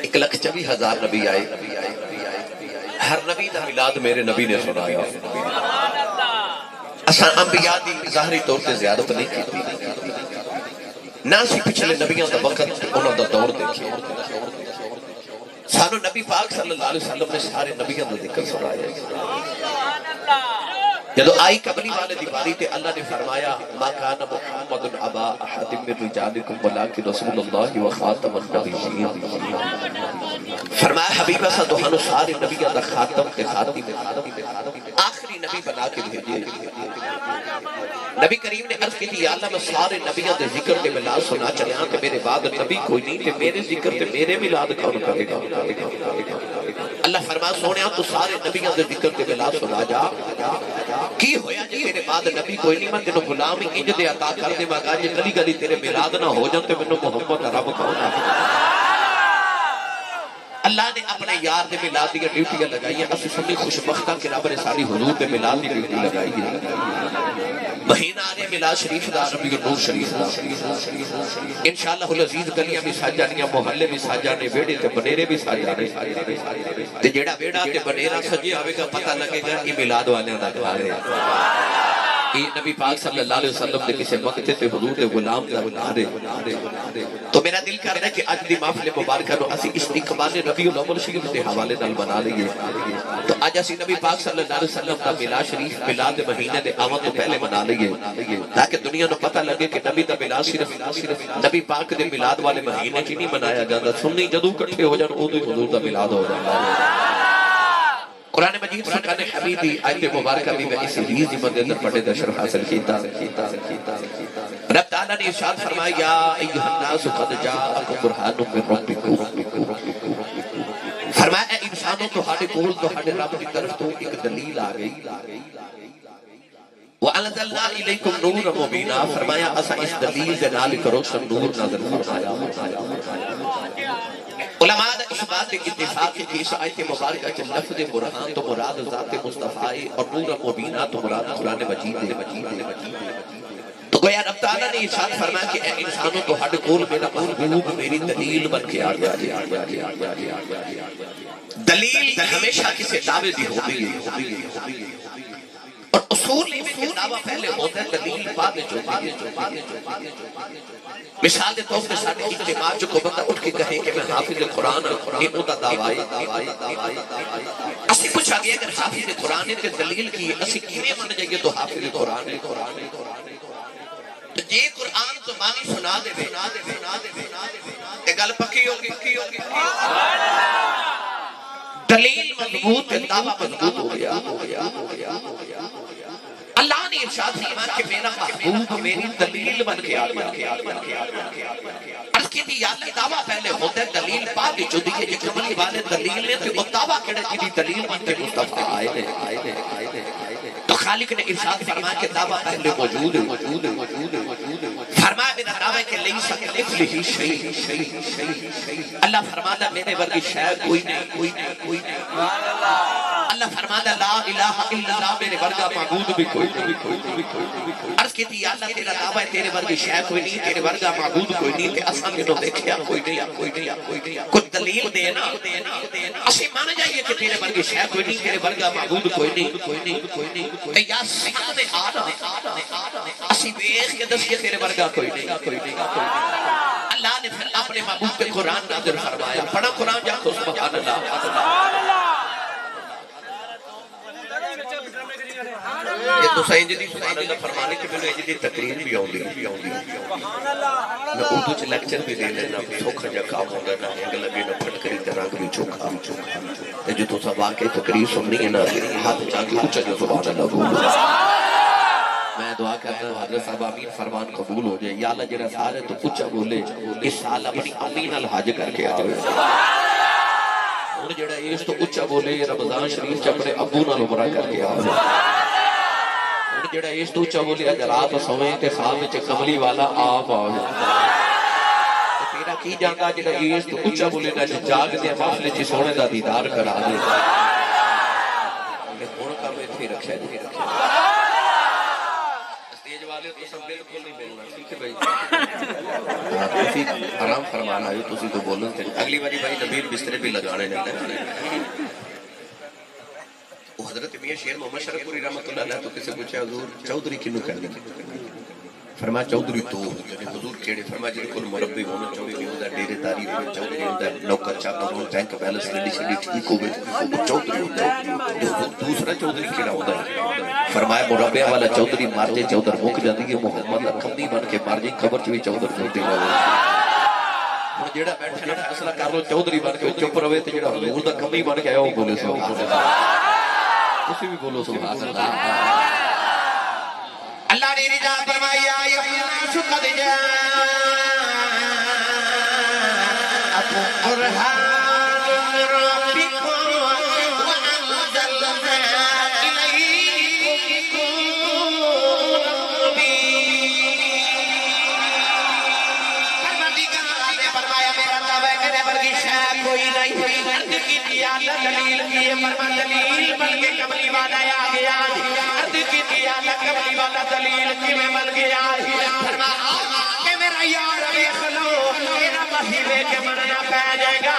1,24,000 نبی آئے، ہر نبی دا میلاد میرے نبی نے سنایا۔ اساں انبیاء دی ظاہری طور تے زیادت نہیں کی، نہ سی پچھلے نبیوں دا وقت انہوں دا دور دیکھے۔ سانو نبی پاک صلی اللہ علیہ وسلم نے سارے نبیوں دا ذکر سنایا۔ جدو آئی قبلی والے دی باری تے اللہ نے فرمایا ما کان محمد ابا احد من رجالکم ولکن رسول اللہ و خاتم النبیین، فرمایا حبیبہ سا تہانوں سارے نبیوں دا خاتم تے خاتم آخری نبی بنا کے بھیجے۔ نبی کریم نے عرض کی تھی یا اللہ میں سارے نبیوں دے ذکر تے میلاد سنا چلیاں تے میرے بعد نبی کوئی نہیں تے میرے ذکر تے میرے میلاد کون کرے گا؟ اللہ فرمایا سونیا تو سارے نبیوں دے ذکر تے میلاد سنا جا، کی ہویا جی میرے بعد نبی کوئی نہیں، میں تینوں غلام ہی انج دے عطا کر دے مگا جی گلی گلی تیرے میلاد نہ ہو جاتے منوں محمد رب کون آ۔ اللہ نے اپنے یار دے میلاد دی ڈیوٹیاں لگائی ہیں، اسی سنی خوشبختہ کہ رب نے ساری حضور دے میلاد دی ڈیوٹی لگائی ہے۔ مہینہ آنے میلاد شریف دا ربیع النور شریف دا انشاءاللہ العزیز گلیاں بھی ساجانیاں، محلے بھی ساجانے، ویڑے تے بنیرے بھی ساجانے، تے جیڑا ویڑا تے بنیرا سجے آوے گا پتہ لگے گا کہ میلاد والے دا گھر ہے۔ یہ نبی پاک صلی اللہ علیہ وسلم نے کسی وقت تے حضور دے غلام دا گھر ہے۔ تو میرا دل کر رہا ہے کہ اج دی محفل مبارکہ نو اسی استقبال ربیع الاول شریف دے حوالے نال بنا لئیے۔ تو اج اسی نبی پاک صلی اللہ علیہ وسلم دا میلاد شریف میلاد مہینے دے آمد تو پہلے بنا لئیے تاکہ دنیا نو پتہ لگے کہ نبی دا میلاد صرف نبی پاک دے میلاد والے مہینے کی نہیں منایا جاتا، سنی جدو کٹھے ہو جان اودوں حضور دا میلاد ہو جاتا ہے۔ قرآن مجید فرقان حمیدی آیت مبارکہ بھی میں اسی ریز مدد اندر پڑھے در شرح حاصل کیتا۔ رب تعالیٰ نے ارشاد فرمایا یا ایہا الناس قد جاءکم برہان من ربکم، فرمایا اے انسانوں تو ہاڑے کول تو ہاڑے رب کی طرف تو ایک دلیل آ گئی۔ وَأَنزَلْنَا إِلَيْكُمْ نُورًا مُبِينًا، فرمایا اسا اس دلیل دے نال ایک روشن نور نازل فرمایا۔ علماء دا اس بات اتفاق ہے کہ اس آیت مبارکہ کے لفظ برہان تو مراد ذات مصطفیٰ اور نور مبینہ تو مراد قرآن مجید ہے۔ تو گویا رب تعالیٰ نے ارشاد فرمایا کہ اے انسانوں تو ہڈ کول میرا محبوب میری دلیل بن کے آ گیا۔ دلیل ہمیشہ کسی دعوے دی ہوتی ہے اور اصول میں کہ دعویٰ پہلے ہوتا ہے دلیل بعد جو مثال دے طور پر سارے اجتماع جو کو بندہ اٹھ کے کہے کہ میں حافظ قرآن یہ ہوتا دعویٰ اسی پوچھا گیا اگر حافظ قرآن نے دلیل کی اسی کیویں من جائے تو حافظ قرآن تو جے قرآن تو مانی سنا دے گل پکی ہوگی دلیل مضبوط ہے دعویٰ مضبوط ہو گیا۔ اللہ نے ارشاد فرمایا کہ میرا محبوب میری دلیل بن کے آ گیا۔ عرض کی تھی یا اللہ دعویٰ پہلے ہوتا ہے دلیل بعد جو دیئے جو کملی والے دلیل نے تو وہ دعویٰ کڑے کی دلیل بن کے مصطفیٰ آئے تو خالق نے ارشاد فرمایا کہ دعویٰ پہلے موجود ہے۔ فرمایا میرا دعویٰ کہ لیسا کمثلہ شیء، اللہ فرماتا میرے ورگی شے کوئی نہیں۔ اللہ فرماتا لا الہ الا اللہ میرے ورگا معبود بھی کوئی نہیں۔ عرض کی تھی یا اللہ تیرا دعویٰ ہے تیرے ورگی شے کوئی نہیں، تیرے ورگا معبود کوئی نہیں، تے اساں منوں دیکھیا کوئی نہیں، کوئی دلیل دینا اسی مان جائیے کہ تیرے ورگی شے کوئی نہیں، تیرے ورگا معبود کوئی نہیں، تے یا سامنے آ رہا اسی ویکھ کے دسیے تیرے ورگا کوئی نہیں۔ اللہ نے پھر اپنے محبوب پہ قرآن نازل فرمایا، پڑھا قرآن جا کو سبحان اللہ۔ یہ تو سائن جدی سبحان اللہ فرمانے کہ میں جدی تقریر بھی آؤں گی میں اردو چھ لیکچر بھی دے لینا سوکھا جا کام ہوگا نا انگ لگے نا پھٹکری ترانگ بھی چوکھا تے جو تو سب واقعی تقریر سننی ہے نا ہاتھ چاہتی اچھا جو سبحان اللہ بولو۔ میں دعا کرتا ہوں حضرت صاحب آمین فرمان قبول ہو جائے یا اللہ جنہ سارے تو اچھا بولے اس سال اپنی امین الحاج کر کے آئے انہیں جڑا اس تو اچھا بولے رمضان شریف اپنے ابو نال عمرہ کر کے آئے جڑا اس تو اچھا بولے اگر رات سوئیں تے خواب وچ کملی والا آپ آئے تیرا کی جاندا جڑا اس تو اچھا بولے نا جاگ دے محفل وچ سونے دا دیدار کرا دے ہن کم ایتھے رکھیا جی والے تو سب بالکل نہیں بولنا ٹھیک ہے بھائی تسی آرام فرمانا ہے تسی تو بولن تے اگلی باری بھائی نبیل بسترے بھی لگانے نہیں وہ حضرت میاں شیر محمد شرف پوری رحمۃ اللہ علیہ تو کسی پوچھا حضور چودھری کنوں کہندے فرمایا چودھری تو یعنی حضور کیڑے فرمایا جن کول مربی ہونا چودھری ہوندا ڈیرے داری چودھری ہوندا نوکر چاکر ہوندا بینک بیلنس ریڈی شڈی ٹھیک ہوے چودھری ہوندا دوسرا چودھری کیڑا ہوندا فرمایا مربی والا چودھری مار جے چودھر مک جاندی ہے محمد دا کمی بن کے مار جے خبر چ وی چودھر چودھری ہوے ہن جیڑا بیٹھے نا فیصلہ کر لو چودھری بن کے چپ رہے تے جیڑا حضور دا کمی بن کے آیا او بولے سبحان اللہ تسی بھی بولو سبحان اللہ اللہ نے رضا فرمایا یا قد جاءکم برہان من ربکم وانزلنا الیکم نورا مبینا پروردگار نے فرمایا میرا دعویٰ کرنے ورگی شے کوئی نہیں عرض کی دیا دلیل کیے فرما دلیل بن کے کملی والا آ گیا عرض کی دیا کملی والا دلیل کی میں بن گیا فرما کہ میرا یار دیکھ لو میرا مہینے کے مرنا پہ جائے گا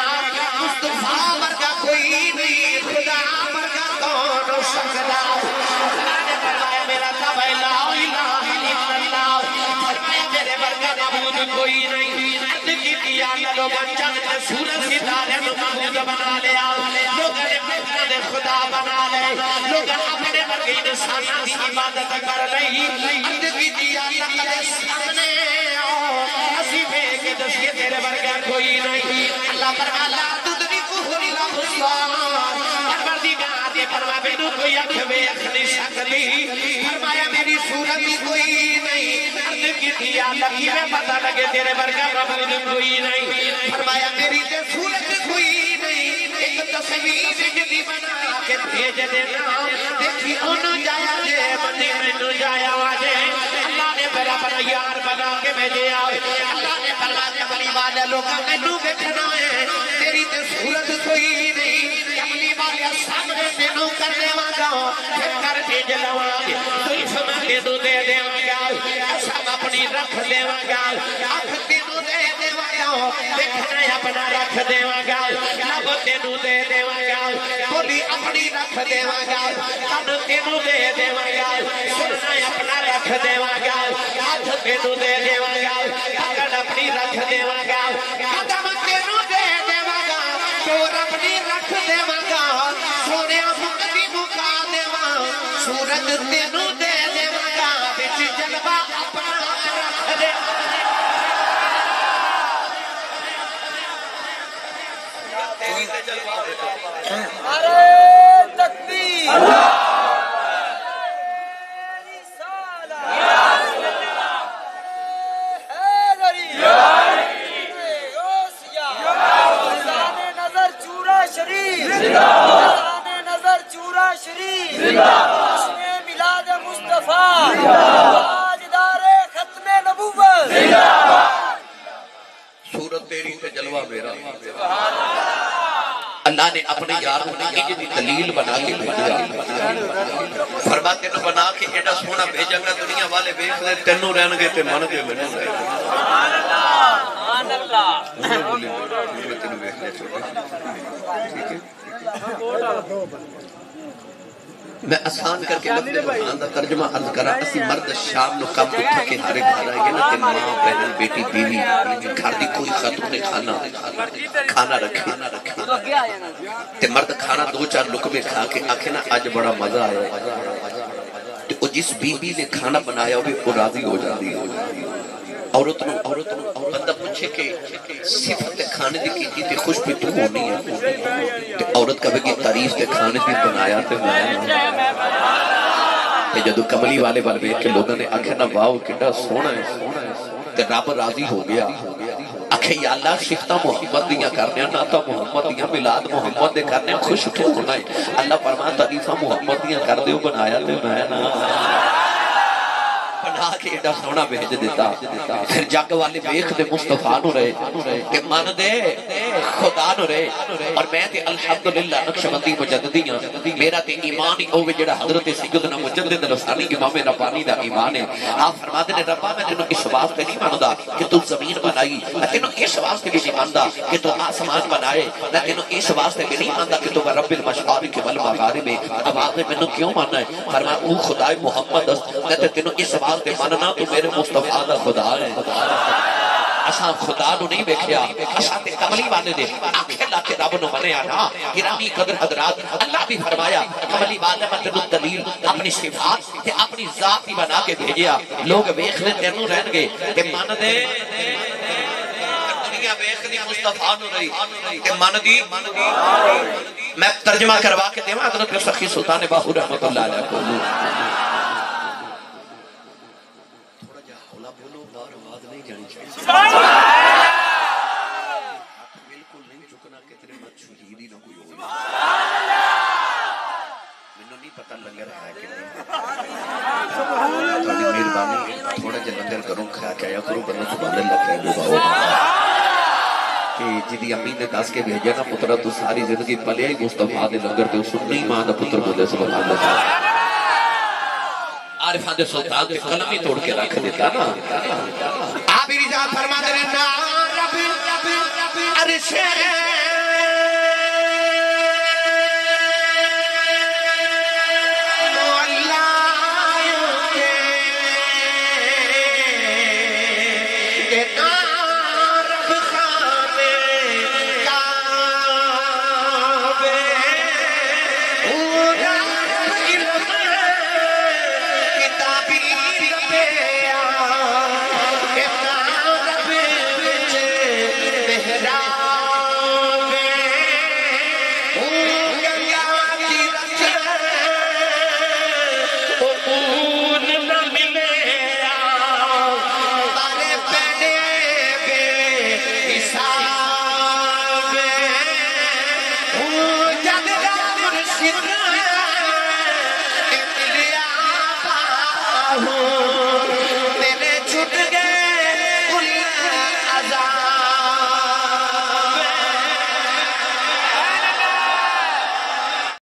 مصطفیٰ مرگا کوئی نہیں خدا مرگا کون ہو سکتا اللہ نے فرمایا میرا دعویٰ لا الہ الا اللہ فرمایا میرے مرگا معبود کوئی نہیں عرض کی دیا لوگاں چند سورج ستارے معبود بنا لیا لوگاں نے خدا بنا لے لوگ اپنے مرگی انسانہ کی عبادت کر رہی عرض کی دیا لقد سامنے اسی میں کہ دسکے تیرے مرگا کوئی نہیں اللہ فرما لا تدرکہ الابصار پروردگار نے فرما بینو کوئی اکھ ویکھ نہیں سکتی فرمایا میری صورت کوئی نہیں عرض کی دیا لکی میں پتہ لگے تیرے مرگا معبود کوئی نہیں فرمایا میری تے صورت کوئی نہیں ایک تصویر جدی بنا کے بھیج دینا دیکھی انہوں جایا جے بندی میں جایا واجے اللہ نے میرا بنا یار بنا کے بھیجے آئے اللہ نے بنا کے بلی والے لوگاں میں نو بیٹھنا ہے تیری تے صورت کوئی نہیں کملی والے سامنے سے نو کرنے واگا پھر کر دے جلواگے سلف میں دو دے دے واگا سب اپنی رکھ دے واگا آنکھ تینو دے دے واگا دیکھنا اپنا رکھ دے واگا لب تینو دے دے واگا بولی اپنی رکھ دے واگا کن تینو دے دے واگا سننا اپنا رکھ دے واگا ہاتھ تینو دے دے واگا اگر اپنی رکھ دے واگا قدم تینو دے دے واگا چور اپنی رکھ دے واگا سونے مقدی مکا دے واگا سورج تینو دے دے واگا بچ جلوہ اپنا رکھ دے نعرہ تکبیر نظر چورا شریف جشن میلاد مصطفیٰ تاجدار ختم نبوت صورت تیری تے جلوہ میرا اللہ نے اپنے یار کی دلیل بنا کے بھیجا فرما تینو بنا کے ایڈا سونا بھیجا گا دنیا والے بیخ دے تینو رہن گے تے من گے میں سبحان اللہ تینو بیخ لے چھوڑا میں آسان کر کے لفظ قرآن دا ترجمہ عرض کرا اسی مرد شام نو کم اٹھا کے ہارے گھر آئے گے نا کہ ماں بہن بیٹی بیوی گھر دی کوئی خاتون کھانا رکھے تے مرد کھانا دو چار لقمے کھا کے آکھے نا آج بڑا مزہ آیا تے جس بی بی نے کھانا بنایا وہ راضی ہو جاتی ہے عورت نو بندہ پوچھے کہ صفت کھانے دی کی تے خوش بھی تو ہونی ہے تے عورت کبھی کی تعریف تے کھانے دی بنایا تے میں تے جدو کملی والے بیٹھ کے لوگوں نے آکھیا نا واو کڈا سونا ہے تے رب راضی ہو گیا آکھے یا اللہ صفتاں محمد دیاں کرنے نا تا محمد دیاں میلاد محمد دے کرنے خوش تو ہونا ہے اللہ فرماتا تعریفاں محمد دیاں کر دیو بنایا تے میں نا فرما کے ایڈا سونا بھیج دیتا پھر جگ والے ویکھ دے مصطفیٰ نو رہے کہ من دے خدا نو رہے اور میں تے الحمدللہ نقشبندی مجددیاں میرا تے ایمان ہی ہوئے جڑا حضرت سیدنا مجدد رسانی امام ربانی دا ایمان ہے آپ فرماتے نے ربا میں تینوں اس واسطے نہیں ماندا کہ تو زمین بنائی میں تینوں اس واسطے بھی نہیں ماندا کہ تو آسمان بنائے میں تینوں اس واسطے بھی نہیں ماندا کہ تو رب المشارق والمغارب اب آپ نے مینوں کیوں ماننا ہے فرمایا او خدا محمد میں تینوں اس واسطے ماننا تو میرے مصطفیٰ دا خدا ہے اساں خدا نو نہیں بیکھیا اساں تے کملی والے دے آنکھیں لا کے رب نو منیا نا گرامی قدر حضرات اللہ بھی فرمایا کملی والے مطلب دلیل اپنی صفات تے اپنی ذات ہی بنا کے بھیجیا لوگ ویکھنے تینوں رہن گے تے من دے دنیا ویکھدی مصطفیٰ نو رہی تے من دی میں ترجمہ کروا کے دیواں حضرت سخی سلطان باہو رحمت اللہ علیہ کو بالکل نہیں چکنا کتنے مت شہید ہی نہ کوئی ہوئی مینوں نہیں پتہ لنگر ہے کہ نہیں تھوڑی مہربانی تھوڑا جا لنگر کروں کھا کے آیا کرو بندہ سبحان اللہ کہہ دو کہ جدی امی نے دس کے بھیجا نا پترا تو ساری زندگی پلیا ہی مصطفیٰ دے لنگر تے سننی ماں دا پتر بولے سبحان اللہ عارفان دے سلطان دے قلم ہی توڑ کے رکھ دیتا نا آپ ہی رجا فرما دے رہنا رب عرش